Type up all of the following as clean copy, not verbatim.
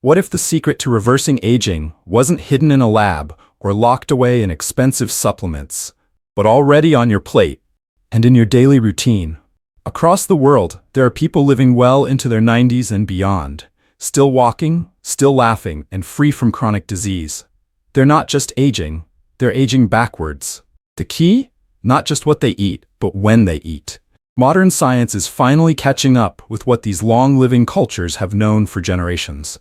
What if the secret to reversing aging wasn't hidden in a lab or locked away in expensive supplements, but already on your plate and in your daily routine? Across the world, there are people living well into their 90s and beyond, still walking, still laughing, and free from chronic disease. They're not just aging, they're aging backwards. The key? Not just what they eat, but when they eat. Modern science is finally catching up with what these long-living cultures have known for generations.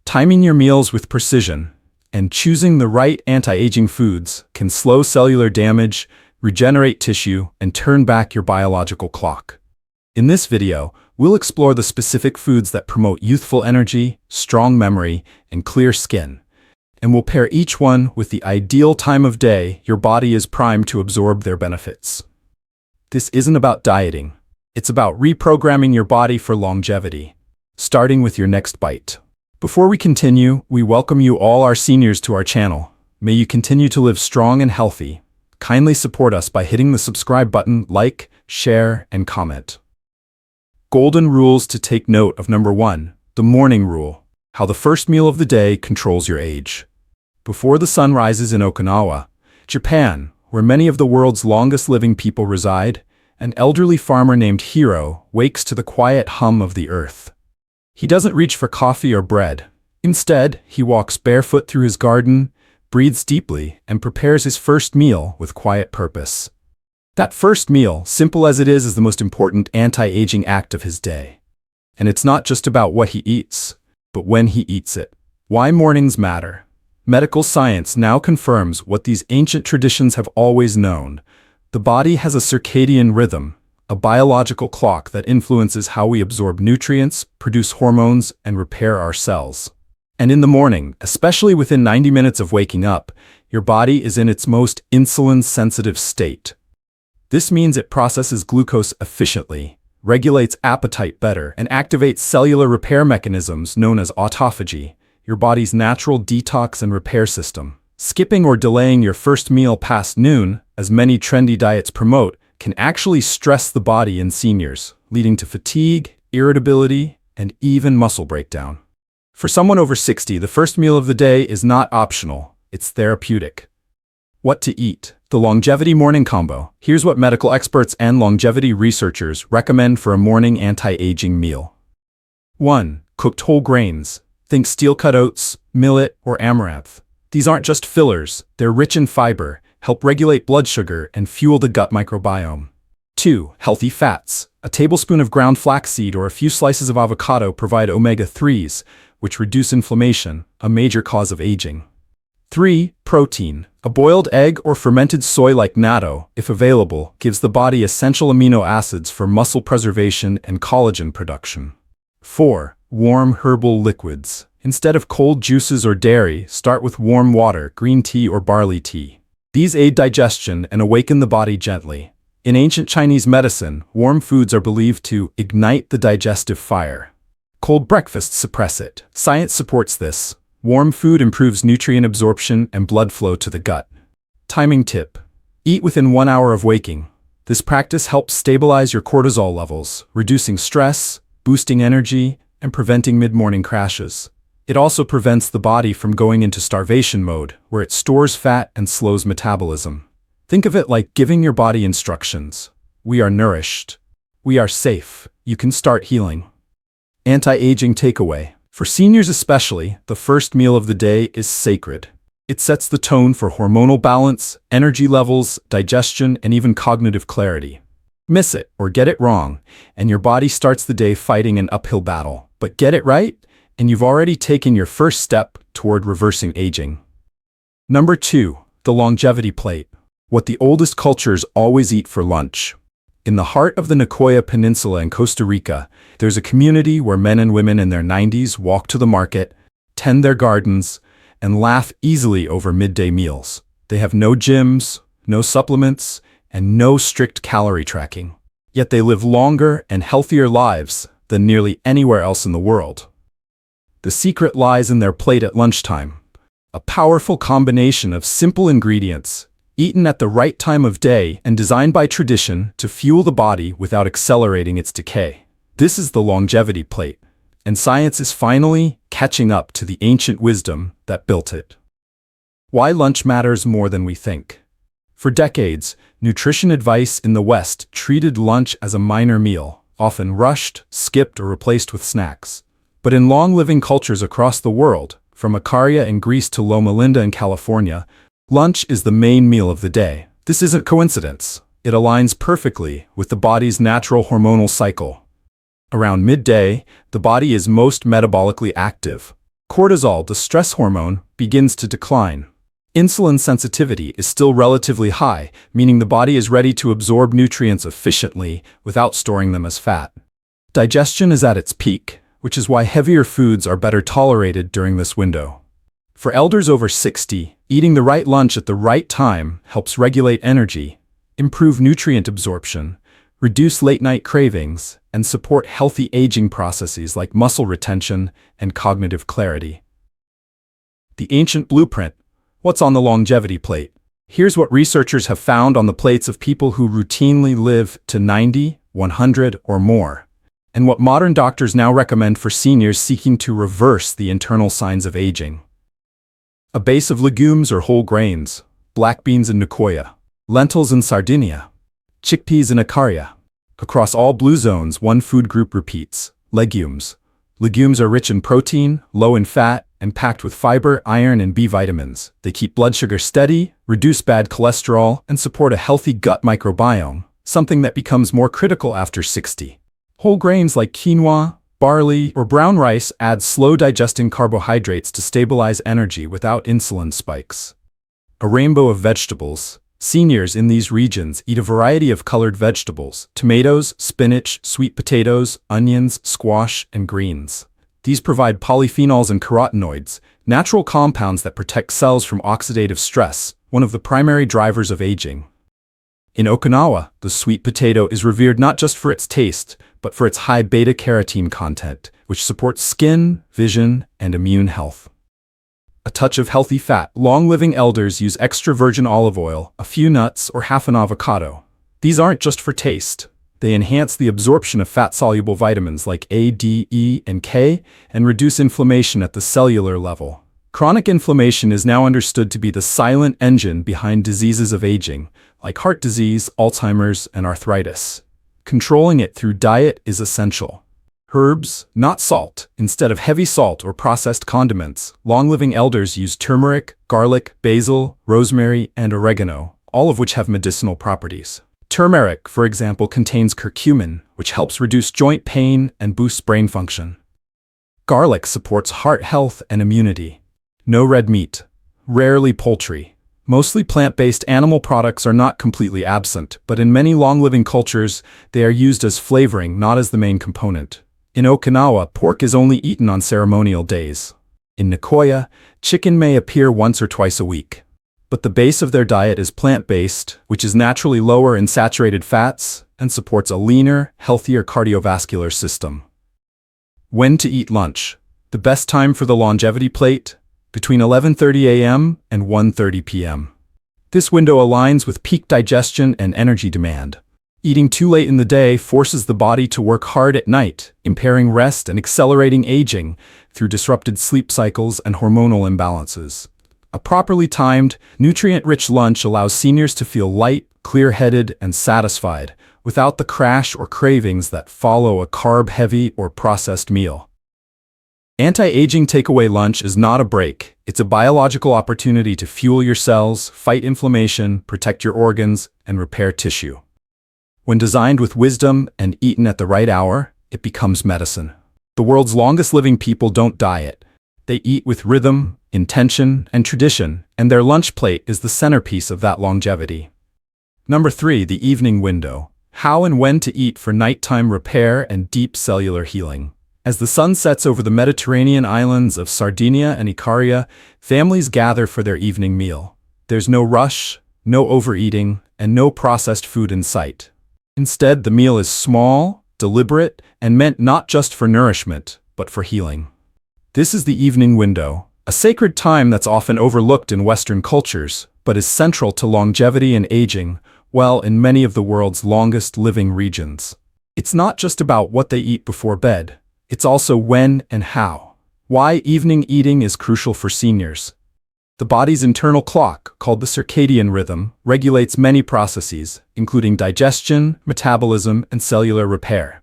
Timing your meals with precision and choosing the right anti-aging foods can slow cellular damage, regenerate tissue, and turn back your biological clock. In this video, we'll explore the specific foods that promote youthful energy, strong memory, and clear skin. And we'll pair each one with the ideal time of day your body is primed to absorb their benefits. This isn't about dieting. It's about reprogramming your body for longevity, starting with your next bite. Before we continue, we welcome you all our seniors to our channel. May you continue to live strong and healthy. Kindly support us by hitting the subscribe button, like, share, and comment. Golden rules to take note of. Number 1, the morning rule. How the first meal of the day controls your age. Before the sun rises in Okinawa, Japan, where many of the world's longest living people reside, an elderly farmer named Hiro wakes to the quiet hum of the earth. He doesn't reach for coffee or bread. Instead, he walks barefoot through his garden, breathes deeply, and prepares his first meal with quiet purpose. That first meal, simple as it is the most important anti-aging act of his day. And it's not just about what he eats, but when he eats it. Why mornings matter. Medical science now confirms what these ancient traditions have always known. The body has a circadian rhythm, a biological clock that influences how we absorb nutrients, produce hormones, and repair our cells. And in the morning, especially within 90 minutes of waking up, your body is in its most insulin-sensitive state. This means it processes glucose efficiently, regulates appetite better, and activates cellular repair mechanisms known as autophagy, your body's natural detox and repair system. Skipping or delaying your first meal past noon, as many trendy diets promote, can actually stress the body in seniors, leading to fatigue, irritability, and even muscle breakdown. For someone over 60, the first meal of the day is not optional, it's therapeutic. What to eat? The longevity morning combo. Here's what medical experts and longevity researchers recommend for a morning anti-aging meal. 1. Cooked whole grains. Think steel-cut oats, millet, or amaranth. These aren't just fillers, they're rich in fiber, help regulate blood sugar, and fuel the gut microbiome. 2. Healthy fats. A tablespoon of ground flaxseed or a few slices of avocado provide omega-3s, which reduce inflammation, a major cause of aging. 3. Protein. A boiled egg or fermented soy like natto, if available, gives the body essential amino acids for muscle preservation and collagen production. 4. Warm herbal liquids. Instead of cold juices or dairy, start with warm water, green tea or barley tea. These aid digestion and awaken the body gently. In ancient Chinese medicine, warm foods are believed to ignite the digestive fire. Cold breakfasts suppress it. Science supports this. Warm food improves nutrient absorption and blood flow to the gut. Timing tip. Eat within 1 hour of waking. This practice helps stabilize your cortisol levels, reducing stress, boosting energy, and preventing mid-morning crashes. It also prevents the body from going into starvation mode, where it stores fat and slows metabolism. Think of it like giving your body instructions. We are nourished. We are safe. You can start healing. Anti-aging takeaway. For seniors especially, the first meal of the day is sacred. It sets the tone for hormonal balance, energy levels, digestion, and even cognitive clarity. Miss it or get it wrong, and your body starts the day fighting an uphill battle. But get it right, and you've already taken your first step toward reversing aging. Number 2, the longevity plate. What the oldest cultures always eat for lunch. In the heart of the Nicoya Peninsula in Costa Rica, there's a community where men and women in their 90s walk to the market, tend their gardens, and laugh easily over midday meals. They have no gyms, no supplements, and no strict calorie tracking. Yet they live longer and healthier lives than nearly anywhere else in the world. The secret lies in their plate at lunchtime, a powerful combination of simple ingredients, eaten at the right time of day and designed by tradition to fuel the body without accelerating its decay. This is the longevity plate. and science is finally catching up to the ancient wisdom that built it. Why lunch matters more than we think. For decades, nutrition advice in the West treated lunch as a minor meal, often rushed, skipped, or replaced with snacks. But in long-living cultures across the world, from Icaria in Greece to Loma Linda in California, lunch is the main meal of the day. This isn't coincidence. It aligns perfectly with the body's natural hormonal cycle. Around midday, the body is most metabolically active. Cortisol, the stress hormone, begins to decline. Insulin sensitivity is still relatively high, meaning the body is ready to absorb nutrients efficiently without storing them as fat. Digestion is at its peak, which is why heavier foods are better tolerated during this window. For elders over 60, eating the right lunch at the right time helps regulate energy, improve nutrient absorption, reduce late-night cravings, and support healthy aging processes like muscle retention and cognitive clarity. The ancient blueprint. What's on the longevity plate? Here's what researchers have found on the plates of people who routinely live to 90, 100, or more, and what modern doctors now recommend for seniors seeking to reverse the internal signs of aging. A base of legumes or whole grains, black beans in Nicoya, lentils in Sardinia, chickpeas in Icaria. Across all blue zones, one food group repeats: legumes. Legumes are rich in protein, low in fat, and packed with fiber, iron, and B vitamins. They keep blood sugar steady, reduce bad cholesterol, and support a healthy gut microbiome, something that becomes more critical after 60. Whole grains like quinoa, barley, or brown rice add slow-digesting carbohydrates to stabilize energy without insulin spikes. A rainbow of vegetables. Seniors in these regions eat a variety of colored vegetables: tomatoes, spinach, sweet potatoes, onions, squash, and greens. These provide polyphenols and carotenoids, natural compounds that protect cells from oxidative stress, one of the primary drivers of aging. In Okinawa, the sweet potato is revered not just for its taste, but for its high beta-carotene content, which supports skin, vision, and immune health. A touch of healthy fat. Long-living elders use extra virgin olive oil, a few nuts, or half an avocado. These aren't just for taste. They enhance the absorption of fat-soluble vitamins like A, D, E, and K, and reduce inflammation at the cellular level. Chronic inflammation is now understood to be the silent engine behind diseases of aging, like heart disease, Alzheimer's, and arthritis. Controlling it through diet is essential. Herbs, not salt. Instead of heavy salt or processed condiments, long-living elders use turmeric, garlic, basil, rosemary, and oregano, all of which have medicinal properties. Turmeric, for example, contains curcumin, which helps reduce joint pain and boosts brain function. Garlic supports heart health and immunity. No red meat. Rarely poultry. Mostly plant-based animal products are not completely absent, but in many long-living cultures, they are used as flavoring, not as the main component. In Okinawa, pork is only eaten on ceremonial days. In Nicoya, chicken may appear once or twice a week. But the base of their diet is plant-based, which is naturally lower in saturated fats and supports a leaner, healthier cardiovascular system. When to eat lunch? The best time for the longevity plate? Between 11:30 a.m. and 1:30 p.m. This window aligns with peak digestion and energy demand. Eating too late in the day forces the body to work hard at night, impairing rest and accelerating aging through disrupted sleep cycles and hormonal imbalances. A properly timed, nutrient-rich lunch allows seniors to feel light, clear-headed, and satisfied, without the crash or cravings that follow a carb-heavy or processed meal. Anti-aging takeaway lunch is not a break. It's a biological opportunity to fuel your cells, fight inflammation, protect your organs, and repair tissue. When designed with wisdom and eaten at the right hour, it becomes medicine. The world's longest-living people don't diet. They eat with rhythm, intention, and tradition, and their lunch plate is the centerpiece of that longevity. Number 3, the evening window. How and when to eat for nighttime repair and deep cellular healing. As the sun sets over the Mediterranean islands of Sardinia and Icaria, families gather for their evening meal. There's no rush, no overeating, and no processed food in sight. Instead, the meal is small, deliberate, and meant not just for nourishment, but for healing. This is the evening window, a sacred time that's often overlooked in Western cultures, but is central to longevity and aging, well, in many of the world's longest living regions. It's not just about what they eat before bed. It's also when and how. Why evening eating is crucial for seniors. The body's internal clock, called the circadian rhythm, regulates many processes, including digestion, metabolism, and cellular repair.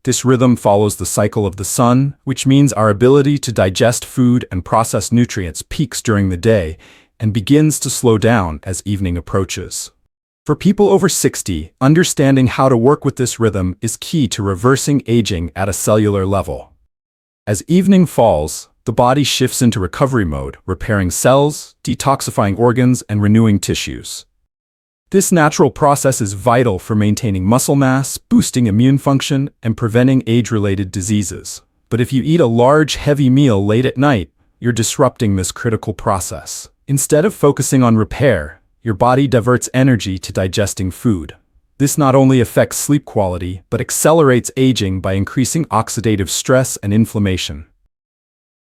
This rhythm follows the cycle of the sun, which means our ability to digest food and process nutrients peaks during the day and begins to slow down as evening approaches. For people over 60, understanding how to work with this rhythm is key to reversing aging at a cellular level. As evening falls, the body shifts into recovery mode, repairing cells, detoxifying organs, and renewing tissues. This natural process is vital for maintaining muscle mass, boosting immune function, and preventing age-related diseases. But if you eat a large, heavy meal late at night, you're disrupting this critical process. Instead of focusing on repair, your body diverts energy to digesting food. This not only affects sleep quality, but accelerates aging by increasing oxidative stress and inflammation.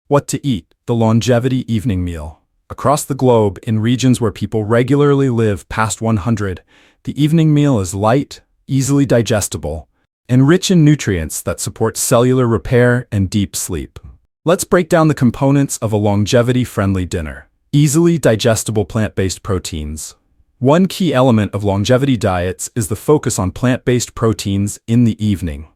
What to eat: the longevity evening meal. Across the globe, in regions where people regularly live past 100, the evening meal is light, easily digestible, and rich in nutrients that support cellular repair and deep sleep. Let's break down the components of a longevity-friendly dinner. Easily digestible plant-based proteins. One key element of longevity diets is the focus on plant-based proteins in the evening.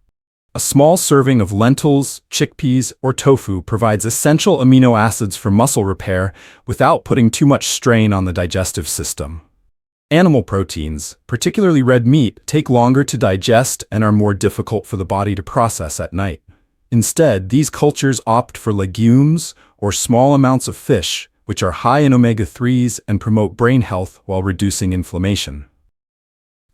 A small serving of lentils, chickpeas, or tofu provides essential amino acids for muscle repair without putting too much strain on the digestive system. Animal proteins, particularly red meat, take longer to digest and are more difficult for the body to process at night. Instead, these cultures opt for legumes or small amounts of fish, which are high in omega-3s and promote brain health while reducing inflammation.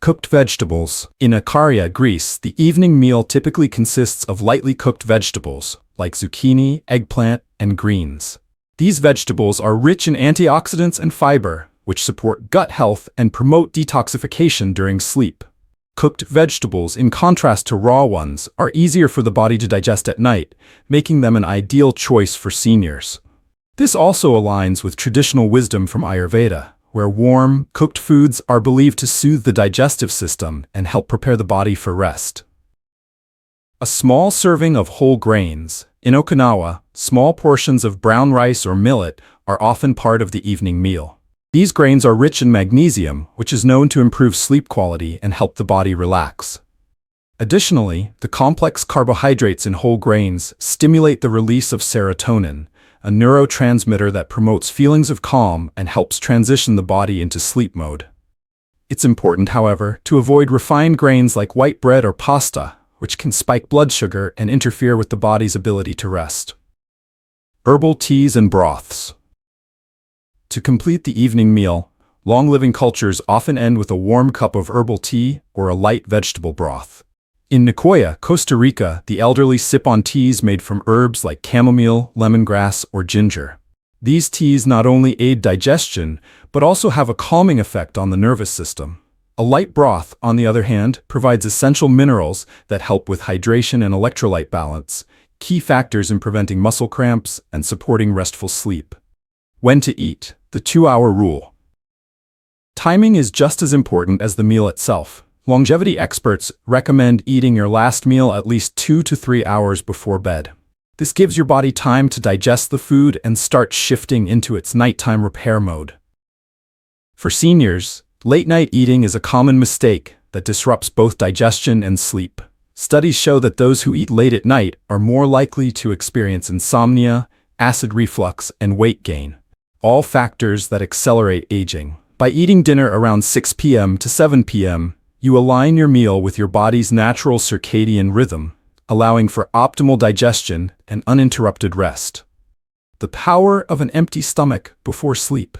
Cooked vegetables. In Ikaria, Greece, the evening meal typically consists of lightly cooked vegetables, like zucchini, eggplant, and greens. These vegetables are rich in antioxidants and fiber, which support gut health and promote detoxification during sleep. Cooked vegetables, in contrast to raw ones, are easier for the body to digest at night, making them an ideal choice for seniors. This also aligns with traditional wisdom from Ayurveda, where warm, cooked foods are believed to soothe the digestive system and help prepare the body for rest. A small serving of whole grains. In Okinawa, small portions of brown rice or millet are often part of the evening meal. These grains are rich in magnesium, which is known to improve sleep quality and help the body relax. Additionally, the complex carbohydrates in whole grains stimulate the release of serotonin, a neurotransmitter that promotes feelings of calm and helps transition the body into sleep mode. It's important, however, to avoid refined grains like white bread or pasta, which can spike blood sugar and interfere with the body's ability to rest. Herbal teas and broths. To complete the evening meal, long-living cultures often end with a warm cup of herbal tea or a light vegetable broth. In Nicoya, Costa Rica, the elderly sip on teas made from herbs like chamomile, lemongrass, or ginger. These teas not only aid digestion, but also have a calming effect on the nervous system. A light broth, on the other hand, provides essential minerals that help with hydration and electrolyte balance, key factors in preventing muscle cramps and supporting restful sleep. When to eat: the 2-hour rule. Timing is just as important as the meal itself. Longevity experts recommend eating your last meal at least 2 to 3 hours before bed. This gives your body time to digest the food and start shifting into its nighttime repair mode. For seniors, late-night eating is a common mistake that disrupts both digestion and sleep. Studies show that those who eat late at night are more likely to experience insomnia, acid reflux, and weight gain, all factors that accelerate aging. By eating dinner around 6 p.m. to 7 p.m., you align your meal with your body's natural circadian rhythm, allowing for optimal digestion and uninterrupted rest. The power of an empty stomach before sleep.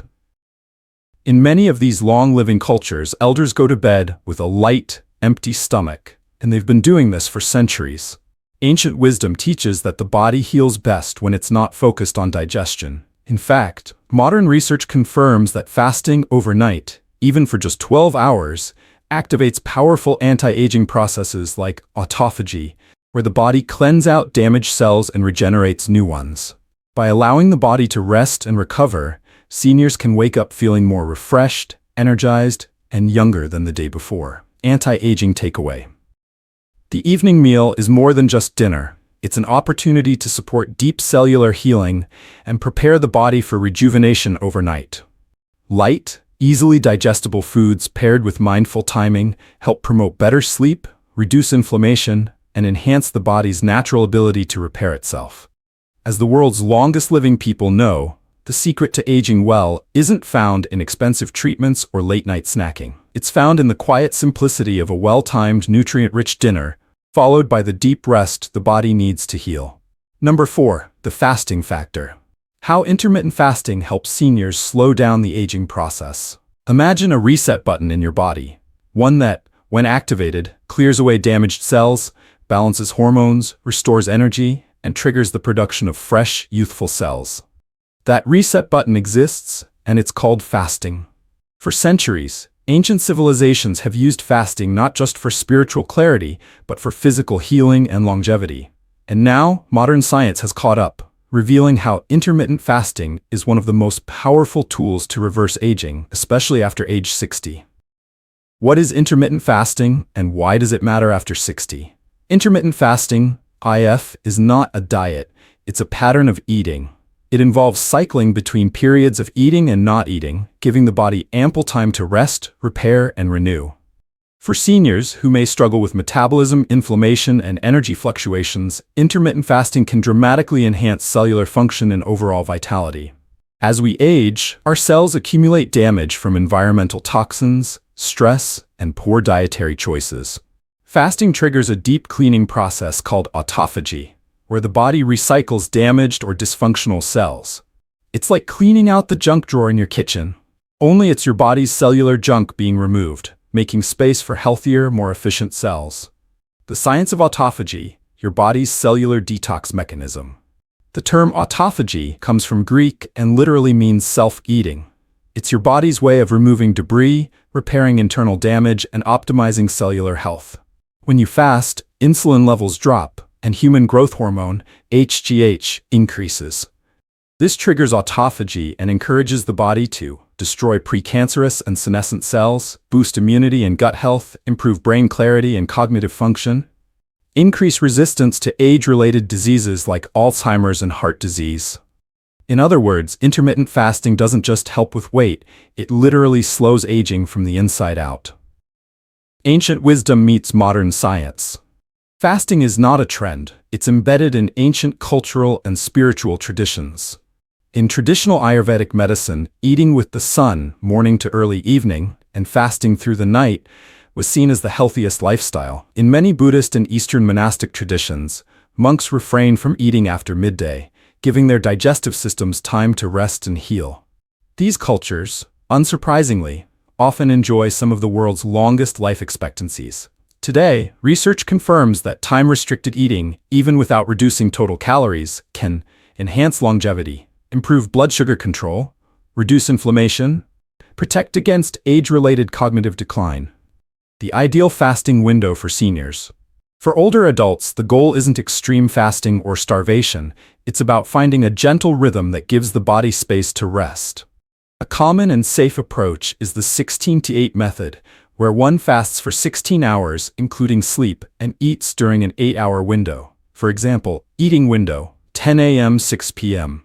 In many of these long-living cultures, elders go to bed with a light, empty stomach, and they've been doing this for centuries. Ancient wisdom teaches that the body heals best when it's not focused on digestion. In fact, modern research confirms that fasting overnight, even for just 12 hours, activates powerful anti-aging processes like autophagy, where the body cleanses out damaged cells and regenerates new ones. By allowing the body to rest and recover, seniors can wake up feeling more refreshed, energized, and younger than the day before. Anti-aging takeaway. The evening meal is more than just dinner. It's an opportunity to support deep cellular healing and prepare the body for rejuvenation overnight. Light, easily digestible foods paired with mindful timing help promote better sleep, reduce inflammation, and enhance the body's natural ability to repair itself. As the world's longest living people know, the secret to aging well isn't found in expensive treatments or late-night snacking. It's found in the quiet simplicity of a well-timed, nutrient-rich dinner, followed by the deep rest the body needs to heal. Number 4, the fasting factor. How intermittent fasting helps seniors slow down the aging process. Imagine a reset button in your body, one that, when activated, clears away damaged cells, balances hormones, restores energy, and triggers the production of fresh, youthful cells. That reset button exists, and it's called fasting. For centuries, ancient civilizations have used fasting not just for spiritual clarity, but for physical healing and longevity. And now, modern science has caught up, revealing how intermittent fasting is one of the most powerful tools to reverse aging, especially after age 60. What is intermittent fasting, and why does it matter after 60? Intermittent fasting, IF, is not a diet, it's a pattern of eating. It involves cycling between periods of eating and not eating, giving the body ample time to rest, repair, and renew. For seniors who may struggle with metabolism, inflammation, and energy fluctuations, intermittent fasting can dramatically enhance cellular function and overall vitality. As we age, our cells accumulate damage from environmental toxins, stress, and poor dietary choices. Fasting triggers a deep cleaning process called autophagy, where the body recycles damaged or dysfunctional cells. It's like cleaning out the junk drawer in your kitchen, only it's your body's cellular junk being removed, making space for healthier, more efficient cells. The science of autophagy, your body's cellular detox mechanism. The term autophagy comes from Greek and literally means self-eating. It's your body's way of removing debris, repairing internal damage, and optimizing cellular health. When you fast, insulin levels drop, and human growth hormone, HGH, increases. This triggers autophagy and encourages the body to destroy precancerous and senescent cells, boost immunity and gut health, improve brain clarity and cognitive function, increase resistance to age-related diseases like Alzheimer's and heart disease. In other words, intermittent fasting doesn't just help with weight, it literally slows aging from the inside out. Ancient wisdom meets modern science. Fasting is not a trend, it's embedded in ancient cultural and spiritual traditions. In traditional Ayurvedic medicine, eating with the sun, morning to early evening, and fasting through the night was seen as the healthiest lifestyle. In many Buddhist and Eastern monastic traditions, monks refrain from eating after midday, giving their digestive systems time to rest and heal. These cultures, unsurprisingly, often enjoy some of the world's longest life expectancies. Today, research confirms that time-restricted eating, even without reducing total calories, can enhance longevity, improve blood sugar control, reduce inflammation, protect against age-related cognitive decline. The ideal fasting window for seniors. For older adults, the goal isn't extreme fasting or starvation, it's about finding a gentle rhythm that gives the body space to rest. A common and safe approach is the 16-8 method, where one fasts for 16 hours, including sleep, and eats during an 8-hour window. For example, eating window, 10 a.m. 6 p.m.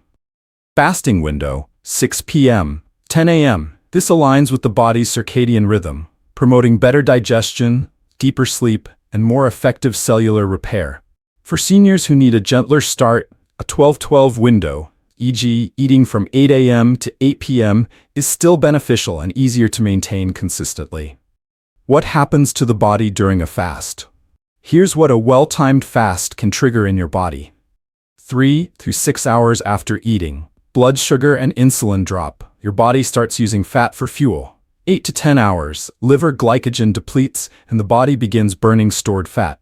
Fasting window, 6 p.m. 10 a.m. This aligns with the body's circadian rhythm, promoting better digestion, deeper sleep, and more effective cellular repair. For seniors who need a gentler start, a 12-12 window, e.g., eating from 8 a.m. to 8 p.m., is still beneficial and easier to maintain consistently. What happens to the body during a fast? Here's what a well-timed fast can trigger in your body. 3 to 6 hours after eating, blood sugar and insulin drop. Your body starts using fat for fuel. 8 to 10 hours, liver glycogen depletes and the body begins burning stored fat.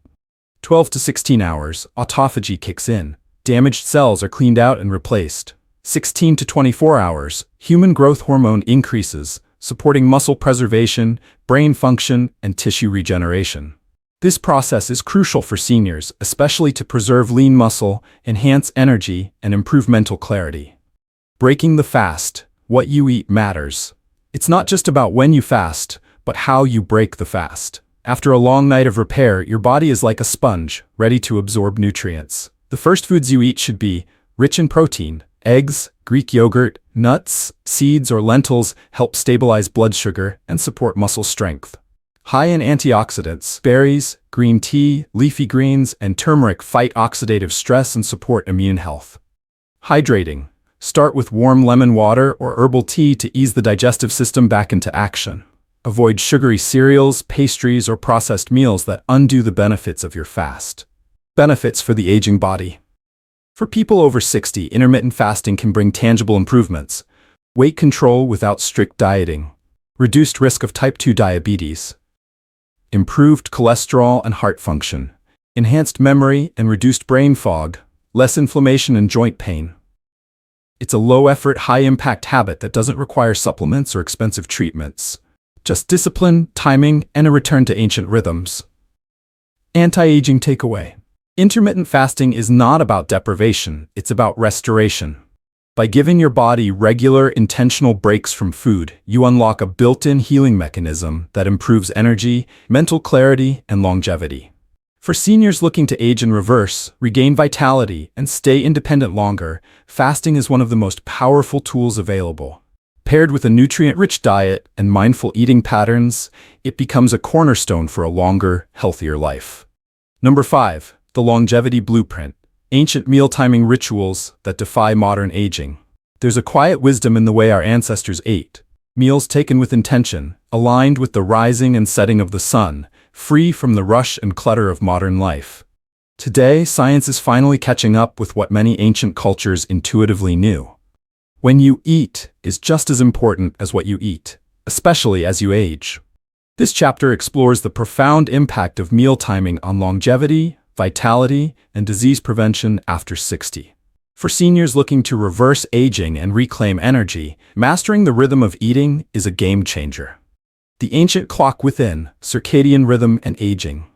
12 to 16 hours, autophagy kicks in. Damaged cells are cleaned out and replaced. 16 to 24 hours, human growth hormone increases, supporting muscle preservation, brain function, and tissue regeneration. This process is crucial for seniors, especially to preserve lean muscle, enhance energy, and improve mental clarity. Breaking the fast. What you eat matters. It's not just about when you fast, but how you break the fast. After a long night of repair, your body is like a sponge, ready to absorb nutrients. The first foods you eat should be rich in protein. Eggs, Greek yogurt, nuts, seeds, or lentils help stabilize blood sugar and support muscle strength. High in antioxidants, berries, green tea, leafy greens, and turmeric fight oxidative stress and support immune health. Hydrating. Start with warm lemon water or herbal tea to ease the digestive system back into action. Avoid sugary cereals, pastries, or processed meals that undo the benefits of your fast. Benefits for the aging body. For people over 60, intermittent fasting can bring tangible improvements. Weight control without strict dieting. Reduced risk of type 2 diabetes. Improved cholesterol and heart function. Enhanced memory and reduced brain fog. Less inflammation and joint pain. It's a low-effort, high-impact habit that doesn't require supplements or expensive treatments. Just discipline, timing, and a return to ancient rhythms. Anti-aging takeaway. Intermittent fasting is not about deprivation, it's about restoration. By giving your body regular, intentional breaks from food, you unlock a built-in healing mechanism that improves energy, mental clarity, and longevity. For seniors looking to age in reverse, regain vitality, and stay independent longer, fasting is one of the most powerful tools available. Paired with a nutrient-rich diet and mindful eating patterns, it becomes a cornerstone for a longer, healthier life. Number 5. The longevity blueprint. Ancient meal timing rituals that defy modern aging. There's a quiet wisdom in the way our ancestors ate. Meals taken with intention, aligned with the rising and setting of the sun, free from the rush and clutter of modern life. Today, science is finally catching up with what many ancient cultures intuitively knew. When you eat is just as important as what you eat, especially as you age. This chapter explores the profound impact of meal timing on longevity, vitality, and disease prevention after 60. For seniors looking to reverse aging and reclaim energy, mastering the rhythm of eating is a game changer. The ancient clock within, circadian rhythm and aging.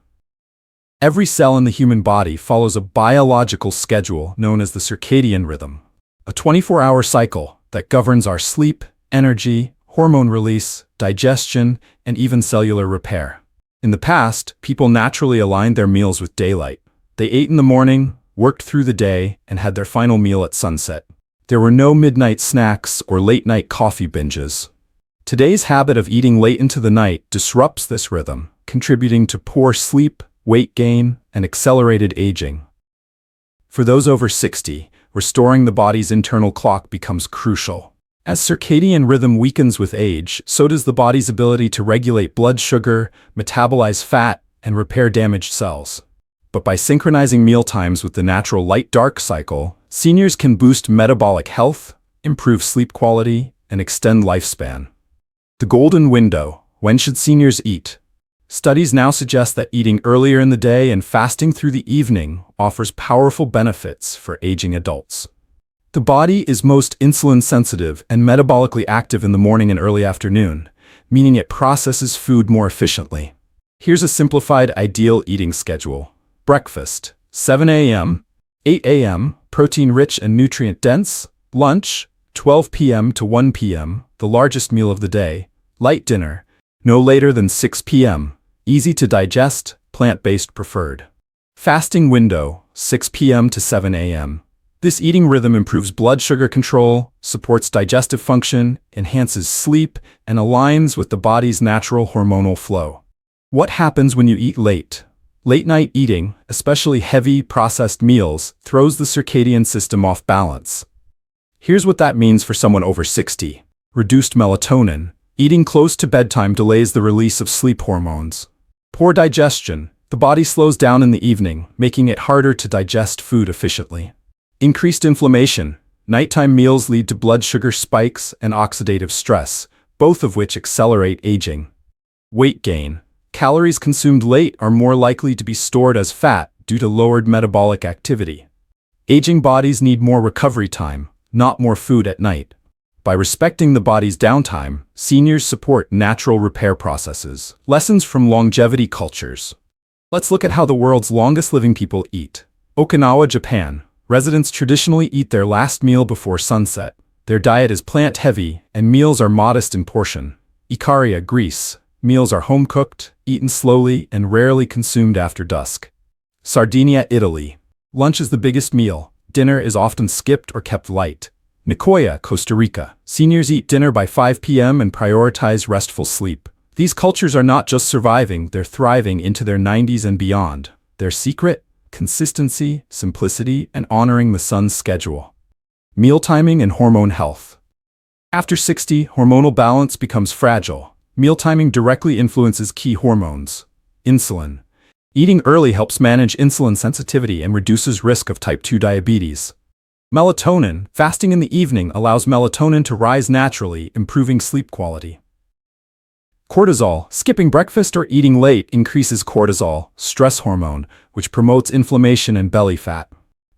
Every cell in the human body follows a biological schedule known as the circadian rhythm, a 24-hour cycle that governs our sleep, energy, hormone release, digestion, and even cellular repair. In the past, people naturally aligned their meals with daylight. They ate in the morning, worked through the day, and had their final meal at sunset. There were no midnight snacks or late-night coffee binges. Today's habit of eating late into the night disrupts this rhythm, contributing to poor sleep, weight gain, and accelerated aging. For those over 60, restoring the body's internal clock becomes crucial. As circadian rhythm weakens with age, so does the body's ability to regulate blood sugar, metabolize fat, and repair damaged cells. But by synchronizing meal times with the natural light-dark cycle, seniors can boost metabolic health, improve sleep quality, and extend lifespan. The golden window. When should seniors eat? Studies now suggest that eating earlier in the day and fasting through the evening offers powerful benefits for aging adults. The body is most insulin-sensitive and metabolically active in the morning and early afternoon, meaning it processes food more efficiently. Here's a simplified ideal eating schedule. Breakfast, 7 a.m., 8 a.m., protein-rich and nutrient-dense. Lunch, 12 p.m. to 1 p.m., the largest meal of the day. Light dinner, no later than 6 p.m., easy to digest, plant-based preferred. Fasting window, 6 p.m. to 7 a.m. This eating rhythm improves blood sugar control, supports digestive function, enhances sleep, and aligns with the body's natural hormonal flow. What happens when you eat late? Late-night eating, especially heavy, processed meals, throws the circadian system off balance. Here's what that means for someone over 60. Reduced melatonin. Eating close to bedtime delays the release of sleep hormones. Poor digestion. The body slows down in the evening, making it harder to digest food efficiently. Increased inflammation. Nighttime meals lead to blood sugar spikes and oxidative stress, both of which accelerate aging. Weight gain. Calories consumed late are more likely to be stored as fat due to lowered metabolic activity. Aging bodies need more recovery time, not more food at night. By respecting the body's downtime, seniors support natural repair processes. Lessons from longevity cultures. Let's look at how the world's longest living people eat. Okinawa, Japan. Residents traditionally eat their last meal before sunset. Their diet is plant-heavy, and meals are modest in portion. Ikaria, Greece. Meals are home-cooked, eaten slowly, and rarely consumed after dusk. Sardinia, Italy. Lunch is the biggest meal. Dinner is often skipped or kept light. Nicoya, Costa Rica. Seniors eat dinner by 5 p.m. and prioritize restful sleep. These cultures are not just surviving, they're thriving into their 90s and beyond. Their secret? Consistency, simplicity, and honoring the sun's schedule. Meal timing and hormone health. After 60, hormonal balance becomes fragile. Meal timing directly influences key hormones. Insulin. Eating early helps manage insulin sensitivity and reduces risk of type 2 diabetes. Melatonin. Fasting in the evening allows melatonin to rise naturally, improving sleep quality. Cortisol. Skipping breakfast or eating late increases cortisol, stress hormone, which promotes inflammation and belly fat.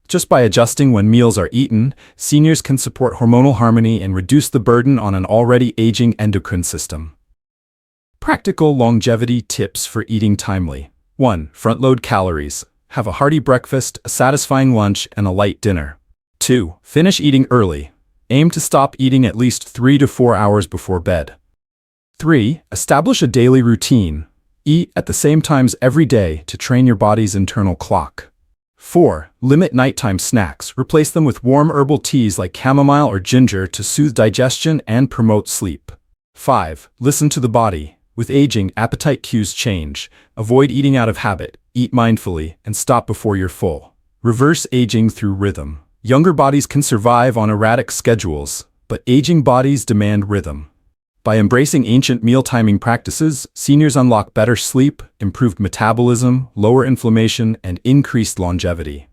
Just by adjusting when meals are eaten, seniors can support hormonal harmony and reduce the burden on an already aging endocrine system. Practical longevity tips for eating timely. 1. Front-load calories. Have a hearty breakfast, a satisfying lunch, and a light dinner. 2. Finish eating early. Aim to stop eating at least 3 to 4 hours before bed. 3. Establish a daily routine. Eat at the same times every day to train your body's internal clock. 4. Limit nighttime snacks. Replace them with warm herbal teas like chamomile or ginger to soothe digestion and promote sleep. 5. Listen to the body. With aging, appetite cues change. Avoid eating out of habit, eat mindfully, and stop before you're full. Reverse aging through rhythm. Younger bodies can survive on erratic schedules, but aging bodies demand rhythm. By embracing ancient meal timing practices, seniors unlock better sleep, improved metabolism, lower inflammation, and increased longevity.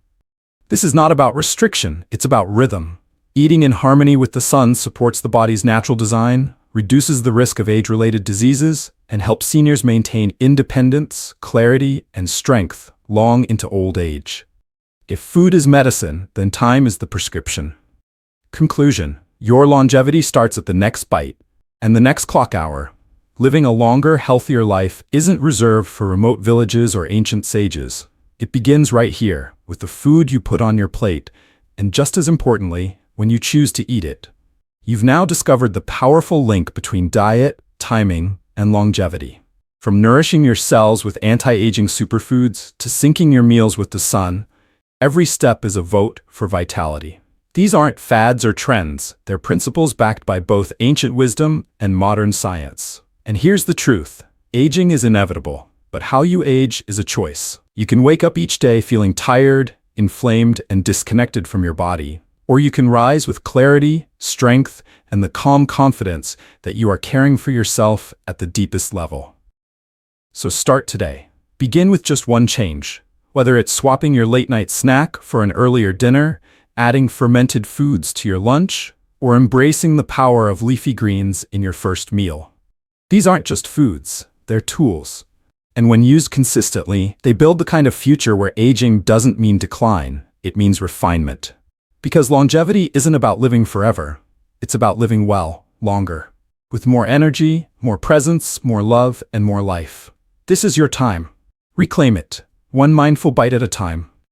This is not about restriction, it's about rhythm. Eating in harmony with the sun supports the body's natural design, reduces the risk of age-related diseases, and helps seniors maintain independence, clarity, and strength long into old age. If food is medicine, then time is the prescription. Conclusion: your longevity starts at the next bite and the next clock hour. Living a longer, healthier life isn't reserved for remote villages or ancient sages. It begins right here, with the food you put on your plate, and just as importantly, when you choose to eat it. You've now discovered the powerful link between diet, timing, and longevity. From nourishing your cells with anti-aging superfoods to syncing your meals with the sun, every step is a vote for vitality. These aren't fads or trends, they're principles backed by both ancient wisdom and modern science. And here's the truth: aging is inevitable, but how you age is a choice. You can wake up each day feeling tired, inflamed, and disconnected from your body. Or you can rise with clarity, strength, and the calm confidence that you are caring for yourself at the deepest level. So start today. Begin with just one change. Whether it's swapping your late-night snack for an earlier dinner, adding fermented foods to your lunch, or embracing the power of leafy greens in your first meal. These aren't just foods, they're tools. And when used consistently, they build the kind of future where aging doesn't mean decline, it means refinement. Because longevity isn't about living forever, it's about living well, longer. With more energy, more presence, more love, and more life. This is your time. Reclaim it, one mindful bite at a time.